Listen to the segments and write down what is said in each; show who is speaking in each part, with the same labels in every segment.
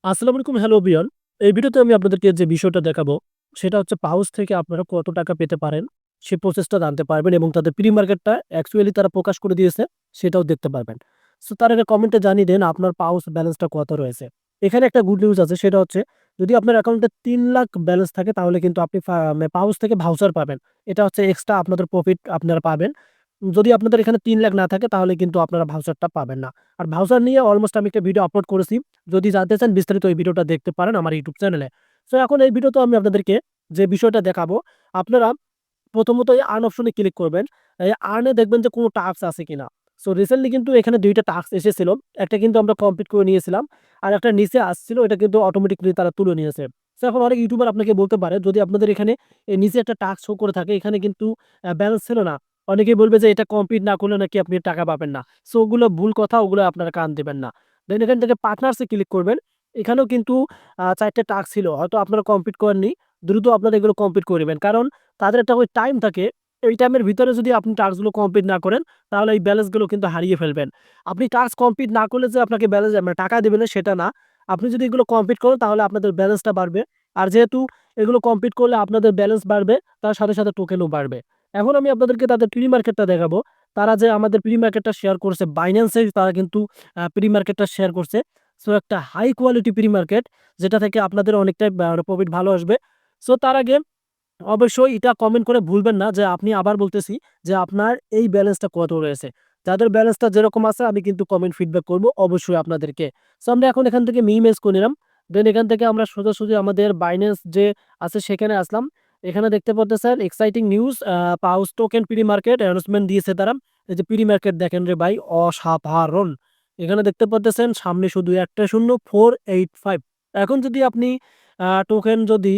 Speaker 1: আসসালামু আলাইকুম, hello everyone. এই ভিডিওতে আমি আপনাদেরকে যে বিষয়টা দেখাবো, সেটা হচ্ছে পাউচ থেকে আপনারা কত টাকা পেতে পারেন, সেই প্রসেসটা জানতে পারবেন এবং তাদের প্রি মার্কেটটা অ্যাকচুয়ালি তারা প্রকাশ করে দিয়েছে, সেটাও দেখতে পারবেন। সো তার আগে কমেন্টে জানিয়ে দেন আপনার পাউচ ব্যালেন্সটা কত রয়েছে। এখানে একটা গুড নিউজ আছে, সেটা হচ্ছে যদি আপনার অ্যাকাউন্টে ৩,০০,০০০ ব্যালেন্স থাকে তাহলে কিন্তু আপনি পাউচ থেকে ভাউচার পাবেন। এটা হচ্ছে এক্সট্রা আপনাদের প্রফিট আপনারা পাবেন। যদি আপনাদের এখানে ৩,০০,০০০ না থাকে তাহলে কিন্তু আপনারা ভাউচারটা পাবেন না। আর ভাউচার নিয়ে অলমোস্ট আমি একটা ভিডিও আপলোড করেছি। যদি জানতে চান বিস্তারিত এই ভিডিওটা দেখতে পারেন আমার ইউটিউব চ্যানেলে। সো এখন এই ভিডিওতে আমি আপনাদেরকে যে বিষয়টা দেখাবো, আপনারা প্রথমত এই আর্ন অপশনে ক্লিক করবেন। এই আর্নে দেখবেন যে কোনো টাস্ক আছে কিনা। সো রিসেন্টলি কিন্তু এখানে ২ টা টাস্ক এসেছিল। একটা কিন্তু আমরা কমপ্লিট করে নিয়েছিলাম। আর একটা নিচে আসছিল, এটা কিন্তু অটোমেটিক্যালি তারা তুলে নিয়েছে। সো এখন অনেক ইউটিউবার আপনাকে বলতে পারে যদি আপনাদের এখানে নিচে একটা টাস্ক শো করে থাকে, এখানে কিন্তু ব্যালেন্স ছিল না। অনেকেই বলবে যে এটা কমপ্লিট না করলে নাকি আপনি টাকা পাবেন না। সো ওগুলো ভুল কথা, ওগুলো আপনারা কান দিবেন না। দেন এখান থেকে পার্টনারস এ ক্লিক করবেন। এখানেও কিন্তু ৪ টা টাস্ক ছিল। হয়তো আপনারা কমপ্লিট করেননি। দ্রুত আপনারা এগুলো কমপ্লিট করে নিবেন। কারণ তাদের একটা ওই টাইম থাকে। এই টাইমের ভিতরে যদি আপনি টাস্কগুলো কমপ্লিট না করেন, তাহলে এই ব্যালেন্সগুলো কিন্তু হারিয়ে ফেলবেন। আপনি টাস্ক কমপ্লিট না করলে যে আপনাকে ব্যালেন্স মানে টাকা দিবে না সেটা না। আপনি যদি এগুলো কমপ্লিট করেন তাহলে আপনাদের ব্যালেন্সটা বাড়বে। আর যেহেতু এগুলো কমপ্লিট করলে আপনাদের ব্যালেন্স বাড়বে, তার সাথে, সাথে টোকেনও বাড়বে। এখন আমি আপনাদেরকে তাদের প্রি মার্কেটটা দেখাবো। তারা যে আমাদের প্রি মার্কেটটা শেয়ার করছে Binance এ, তারা কিন্তু প্রি মার্কেটটা শেয়ার করছে। সো একটা হাই কোয়ালিটি প্রি মার্কেট, যেটা থেকে আপনাদের অনেকটাই প্রফিট ভালো আসবে। সো তার আগে অবশ্যই এটা কমেন্ট করে ভুলবেন না যে আপনি, আবার বলতেছি, যে আপনার এই ব্যালেন্সটা কত রয়েছে। যাদের ব্যালেন্সটা যেরকম আছে আমি কিন্তু কমেন্ট ফিডব্যাক করব অবশ্যই আপনাদেরকে। সো আমরা এখন এখান থেকে মিনিমাইজ করে নিলাম। দেন এখান থেকে আমরা সোজাসুজি আমাদের Binance যে আছে সেখানে আসলাম। এখানে দেখতে পারতেছেন exciting news, pouch token pre market announcement দিয়েছে তারা। এই যে প্রি মার্কেট দেখেন রে ভাই, অসাধারণ। এখানে দেখতে পারতেছেন সামনে শুধু একটা শূন্য 485। এখন যদি আপনি টোকেন যদি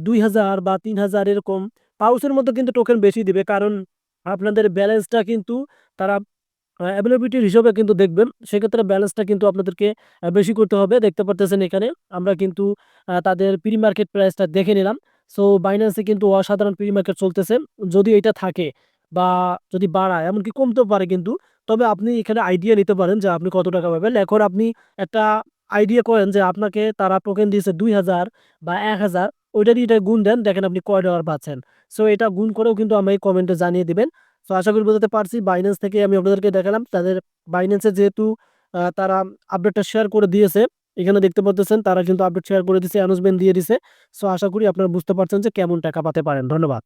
Speaker 1: ২,০০০ বা ৩,০০০ এরকম পাউচের মধ্যে কিন্তু টোকেন বেশি দিবে। কারণ আপনাদের ব্যালেন্সটা কিন্তু তারা অ্যাভেইলেবিলিটির হিসাবে কিন্তু দেখবেন। সেক্ষেত্রে ব্যালেন্সটা কিন্তু আপনাদেরকে বেশি করতে হবে। দেখতে পারতেছেন এখানে আমরা কিন্তু তাদের প্রি মার্কেট প্রাইসটা দেখে নিলাম। সো Binance এ কিন্তু অসাধারণ প্রি মার্কেট চলতেছে। যদি এটা থাকে বা যদি বাড়ায়, এমনকি কমতেও পারে কিন্তু। তবে আপনি এখানে আইডিয়া নিতে পারেন যে আপনি কত টাকা পাবেন। এখন আপনি একটা আইডিয়া করেন যে আপনাকে তারা টোকেন দিয়েছে ২,০০০ বা ১,০০০, ওইটা দিয়ে এটা গুণ দেন, দেখেন আপনি কয় ডলার পাচ্ছেন। সো এটা গুণ করেও কিন্তু আমাকে কমেন্টে জানিয়ে দিবেন। সো আশা করি বোঝাতে পারছি। Binance থেকে আমি আপনাদেরকে দেখালাম। তাদের Binance এ যেহেতু তারা আপডেটটা শেয়ার করে দিয়েছে। এখানে দেখতে পারতেছেন তারা কিন্তু আপডেট শেয়ার করে দিছে, অ্যানাউন্সমেন্ট দিয়ে দিছে। সো আশা করি আপনারা বুঝতে পারছেন যে কেমন টাকা পেতে পারেন। ধন্যবাদ।